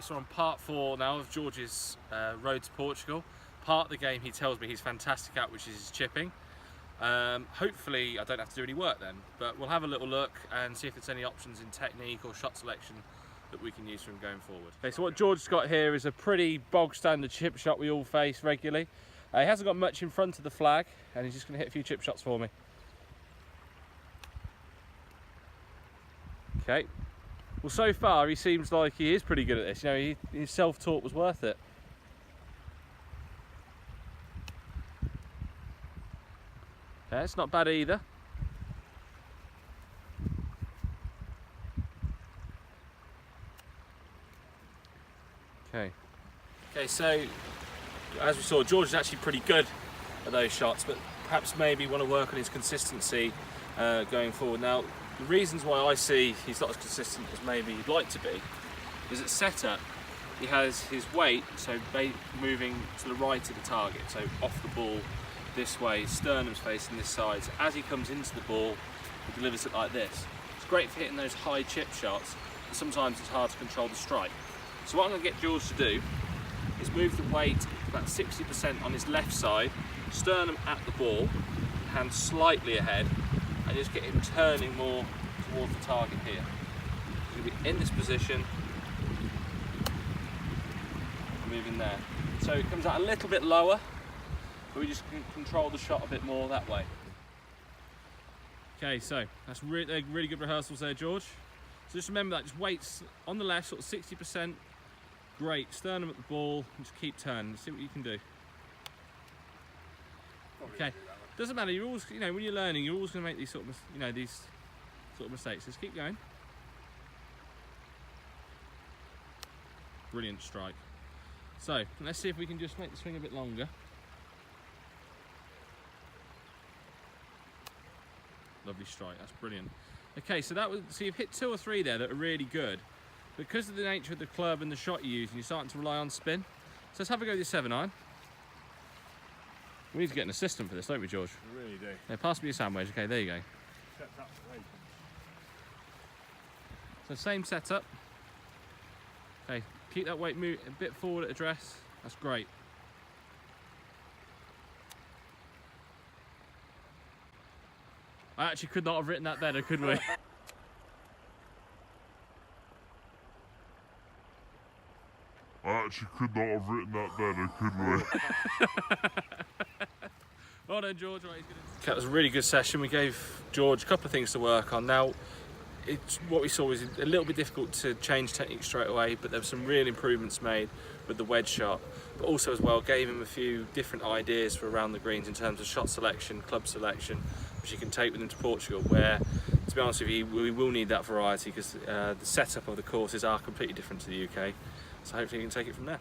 So on part 4 now of George's road to Portugal. Part of the game he tells me he's fantastic at, which is his chipping. Hopefully I don't have to do any work then, but we'll have a little look and see if there's any options in technique or shot selection that we can use for him going forward. Okay, so what George's got here is a pretty bog standard chip shot we all face regularly. He hasn't got much in front of the flag, and he's just going to hit a few chip shots for me. Okay. Well, so far he seems like he is pretty good at this. You know, his self-taught was worth it. Okay, it's not bad either. Okay. Okay, so as we saw, George is actually pretty good at those shots, but perhaps maybe want to work on his consistency going forward. Now, the reasons why I see he's not as consistent as maybe he'd like to be is at setup he has his weight, so moving to the right of the target, so off the ball this way, sternum's facing this side. So as he comes into the ball, he delivers it like this. It's great for hitting those high chip shots, but sometimes it's hard to control the strike. So what I'm going to get George to do is move the weight about 60% on his left side, sternum at the ball, hand slightly ahead, and just get him turning more towards the target here. He's going to be in this position, moving there. So it comes out a little bit lower, but we just can control the shot a bit more that way. Okay, so that's really good rehearsals there, George. So just remember that, just weights on the left, sort of 60%. Great, sternum at the ball, and just keep turning, see what you can do. Okay, doesn't matter, you're always, you know, when you're learning, you're always going to make these sort of, you know, these sort of mistakes. Just keep going. Brilliant strike. So, let's see if we can just make the swing a bit longer. Lovely strike, that's brilliant. Okay, so you've hit 2 or 3 there that are really good. Because of the nature of the club and the shot you're using, you're starting to rely on spin. So let's have a go with your 7-iron. We need to get an assistant for this, don't we, George? We really do. Yeah, pass me your sandwich. Okay, there you go. So same setup. Okay, keep that weight move a bit forward at address. That's great. I actually could not have written that better, could we? I actually could not have written that better, could we? Well done, George. Right, that was a really good session. We gave George a couple of things to work on. Now, what we saw was a little bit difficult to change technique straight away, but there were some real improvements made with the wedge shot. But also as well, gave him a few different ideas for around the greens in terms of shot selection, club selection, which he can take with him to Portugal, where, to be honest with you, we will need that variety because the setup of the courses are completely different to the UK. So hopefully you can take it from there.